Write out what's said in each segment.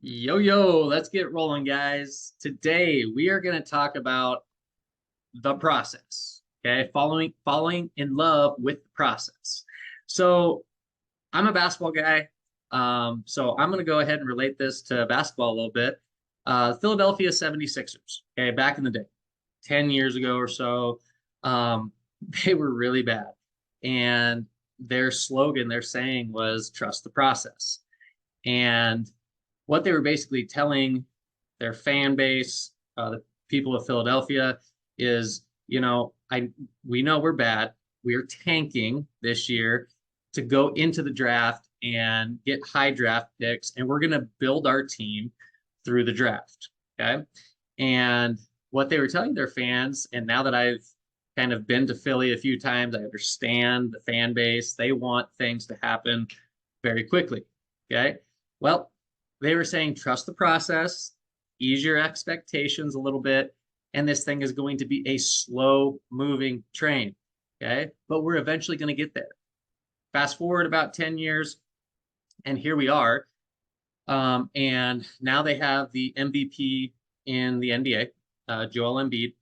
Yo, let's get rolling, guys. Today we are going to talk about the process. Okay, falling in love with the process. So I'm a basketball guy. So I'm going to go ahead and relate this to basketball a little bit. Philadelphia 76ers, okay, back in the day, 10 years ago or so, um, they were really bad. And their slogan, their saying was trust the process. And what they were basically telling their fan base, the people of Philadelphia, is, we know we're bad. We're tanking this year to go into the draft and get high draft picks, and we're going to build our team through the draft. Okay. And what they were telling their fans, and now that I've kind of been to Philly a few times, I understand the fan base. They want things to happen very quickly. Okay. Well, they were saying trust the process, ease your expectations a little bit, and this thing is going to be a slow moving train. Okay. But we're eventually going to get there. Fast forward about 10 years, and here we are. And now they have the MVP in the NBA, Joel Embiid.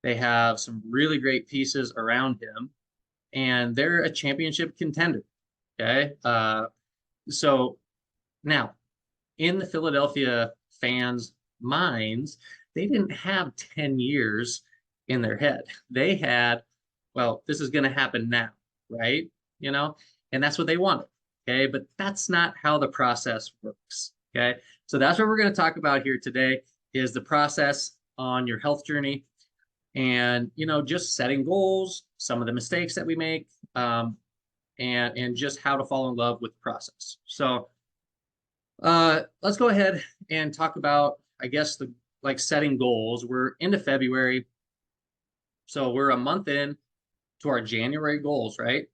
They have some really great pieces around him, and they're a championship contender. Okay. So now, in the Philadelphia fans' minds, they didn't have 10 years in their head. They had, well, this is going to happen now, right? You know, and that's what they wanted. Okay. But that's not how the process works. Okay. So that's what we're going to talk about here today is the process on your health journey and, just setting goals, some of the mistakes that we make, and just how to fall in love with the process. So, let's go ahead and talk about, I guess, the like setting goals. We're into February, so we're a month in to our January goals, right?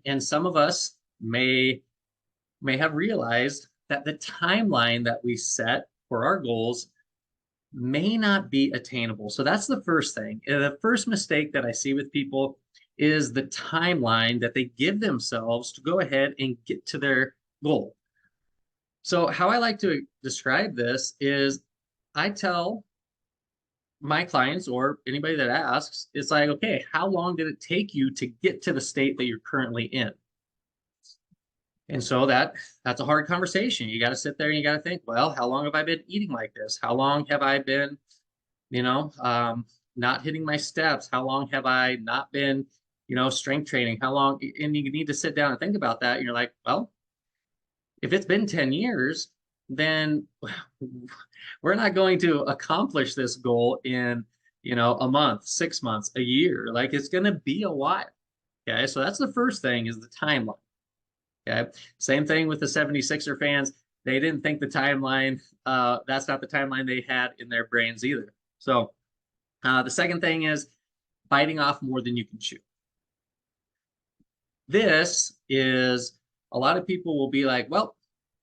And some of us may have realized that the timeline that we set for our goals may not be attainable. So that's the first thing. The first mistake that I see with people is the timeline that they give themselves to go ahead and get to their goal. So, how I like to describe this is I tell my clients or anybody that asks, it's like, okay, how long did it take you to get to the state that you're currently in? And so that's a hard conversation. You got to sit there and you got to think, well, how long have I been eating like this? How long have I been, you know, um, not hitting my steps? How long have I not been, strength training? How long? And you need to sit down and think about that. And you're like, well, if it's been 10 years, then we're not going to accomplish this goal in, a month, 6 months, a year. Like it's going to be a while. Okay. So that's the first thing is the timeline. Okay. Same thing with the 76er fans. They didn't think the timeline, that's not the timeline they had in their brains either. So the second thing is biting off more than you can chew. This is a lot of people will be like, well,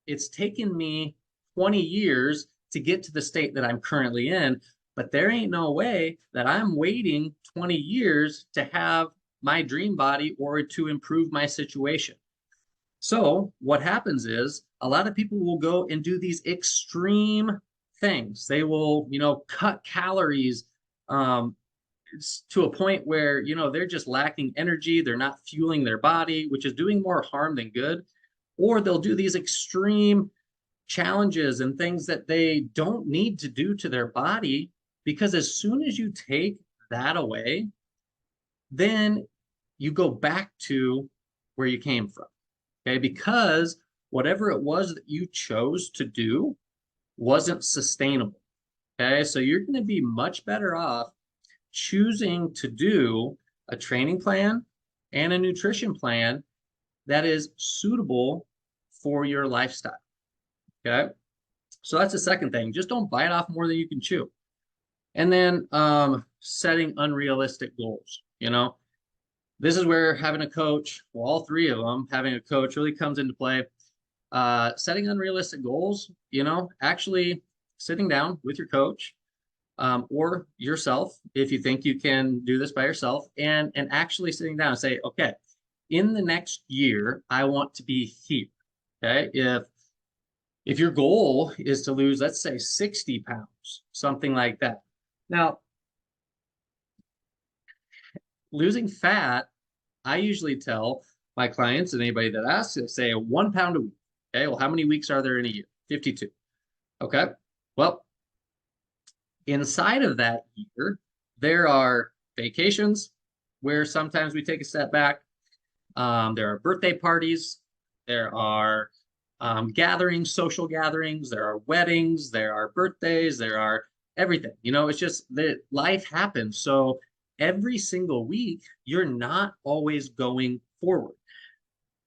it's taken me 20 years to get to the state that I'm currently in, but there ain't no way that I'm waiting 20 years to have my dream body or to improve my situation. So what happens is a lot of people will go and do these extreme things. They will, cut calories, to a point where they're just lacking energy, they're not fueling their body, which is doing more harm than good. Or they'll do these extreme challenges and things that they don't need to do to their body, because as soon as you take that away, then you go back to where you came from. Okay, because whatever it was that you chose to do wasn't sustainable. Okay, so you're going to be much better off choosing to do a training plan and a nutrition plan that is suitable for your lifestyle. Okay. So that's the second thing. Just don't bite off more than you can chew. And then setting unrealistic goals. This is where having a coach, well, all three of them, having a coach really comes into play. Setting unrealistic goals, actually sitting down with your coach, or yourself, if you think you can do this by yourself, and actually sitting down and say, okay, in the next year, I want to be here. Okay. If your goal is to lose, let's say 60 pounds, something like that. Now, losing fat, I usually tell my clients and anybody that asks, I say 1 pound a week. Okay. Well, how many weeks are there in a year? 52. Okay. Well, inside of that year, there are vacations where sometimes we take a step back. There are birthday parties. There are gatherings, social gatherings. There are weddings. There are birthdays. There are everything. It's just that life happens. So every single week, you're not always going forward.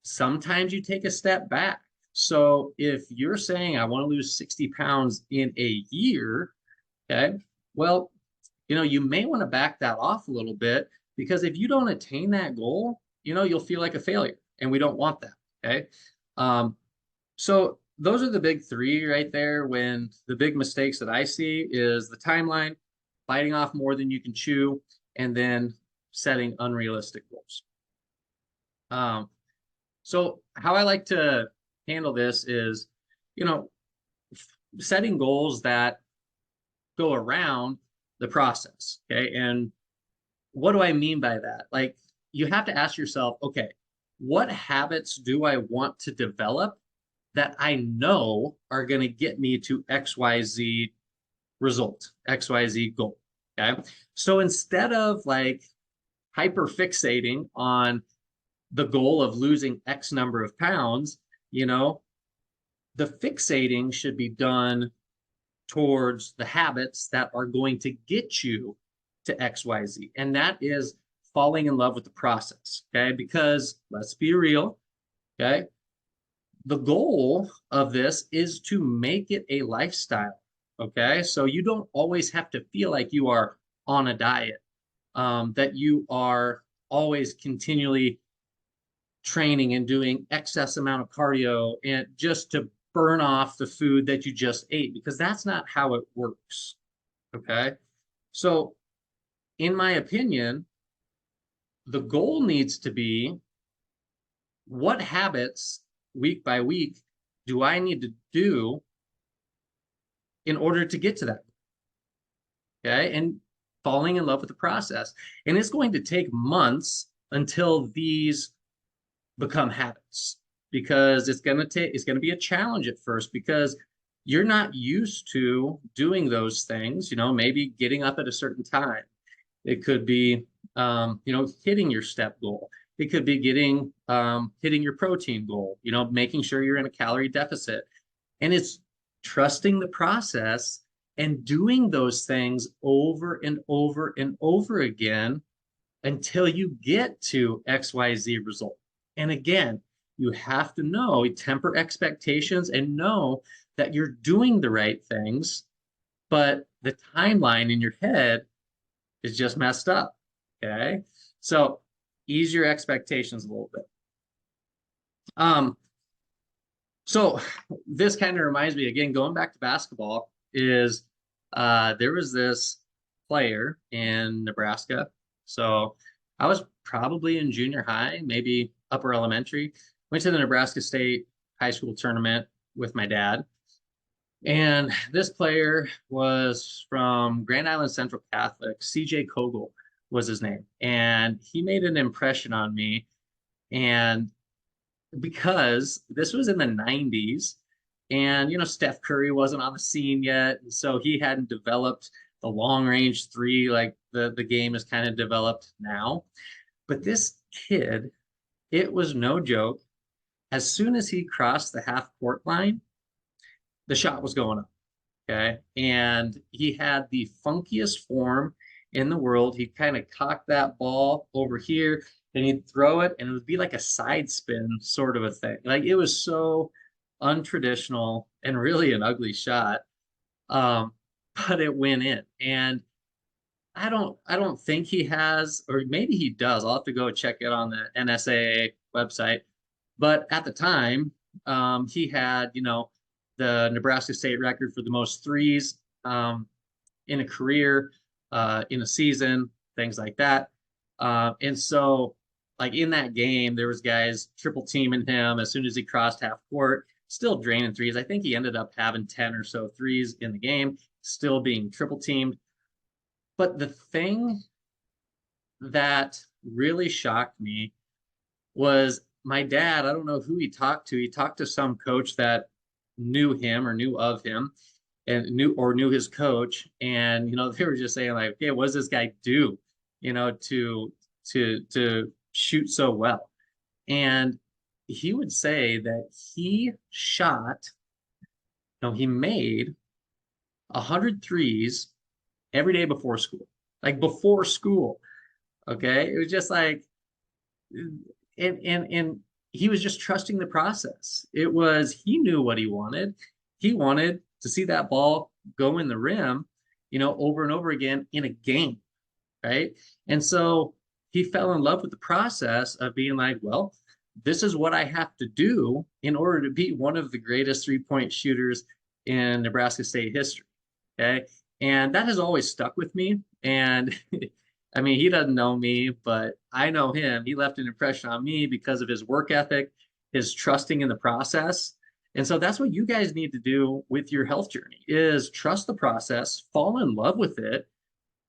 Sometimes you take a step back. So if you're saying, I want to lose 60 pounds in a year, okay, well, you may want to back that off a little bit because if you don't attain that goal, you'll feel like a failure, and we don't want that. Okay. Um, so those are the big three right there. When the big mistakes that I see is the timeline, biting off more than you can chew, and then setting unrealistic goals. Um, so how I like to handle this is, you know, setting goals that go around the process. Okay. And what do I mean by that? Like, you have to ask yourself, okay, what habits do I want to develop that I know are going to get me to XYZ result, XYZ goal? Okay. So instead of like hyper fixating on the goal of losing X number of pounds, the fixating should be done towards the habits that are going to get you to XYZ. And that is falling in love with the process. Okay. Because let's be real. Okay. The goal of this is to make it a lifestyle. Okay. So you don't always have to feel like you are on a diet, that you are always continually training and doing excess amount of cardio and just to burn off the food that you just ate, because that's not how it works. Okay. So, in my opinion, the goal needs to be, what habits week by week do I need to do in order to get to that? Okay. And falling in love with the process. And it's going to take months until these become habits, because it's going to be a challenge at first because you're not used to doing those things, maybe getting up at a certain time. It could be hitting your step goal. It could be hitting your protein goal, making sure you're in a calorie deficit. And it's trusting the process and doing those things over and over and over again until you get to XYZ result. And again, you have to temper expectations and know that you're doing the right things, but the timeline in your head is just messed up. Okay. So ease your expectations a little bit. So this kind of reminds me, again, going back to basketball, is there was this player in Nebraska. So I was probably in junior high, maybe upper elementary. Went to the Nebraska State high school tournament with my dad. And this player was from Grand Island Central Catholic. CJ Kogel was his name. And he made an impression on me. And because this was in the 90s, and Steph Curry wasn't on the scene yet, and so he hadn't developed the long range three like the game is kind of developed now. But this kid, it was no joke. As soon as he crossed the half court line, the shot was going up. Okay. And he had the funkiest form in the world. He'd kind of cock that ball over here and he'd throw it, and it would be like a side spin sort of a thing. Like, it was so untraditional and really an ugly shot. Um, but it went in. And I don't think he has, or maybe he does. I'll have to go check it on the NSAA website. But at the time, he had, the Nebraska State record for the most threes in a career, in a season, things like that. And so, like, in that game, there was guys triple teaming him as soon as he crossed half court. still draining threes. I think he ended up having 10 or so threes in the game, still being triple teamed. But the thing that really shocked me was my dad. I don't know who he talked to. He talked to some coach that knew him or knew of him and knew his coach. And, they were just saying like, okay, what does this guy do, to shoot so well? And he would say that he shot, he made 100 threes every day before school, like before school. Okay. It was just like, and he was just trusting the process. He knew what he wanted. He wanted to see that ball go in the rim, over and over again in a game, right? And so he fell in love with the process of being like, well, this is what I have to do in order to be one of the greatest three-point shooters in Nebraska State history. Okay. And that has always stuck with me. And I mean, he doesn't know me, but I know him. He left an impression on me because of his work ethic, his trusting in the process. And so that's what you guys need to do with your health journey is trust the process, fall in love with it,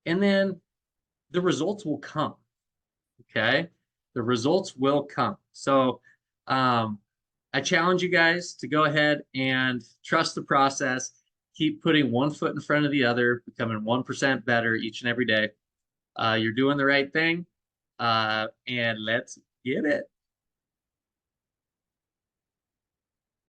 and then the results will come. Okay. The results will come. So I challenge you guys to go ahead and trust the process. Keep putting one foot in front of the other, becoming 1% better each and every day. You're doing the right thing. And let's get it.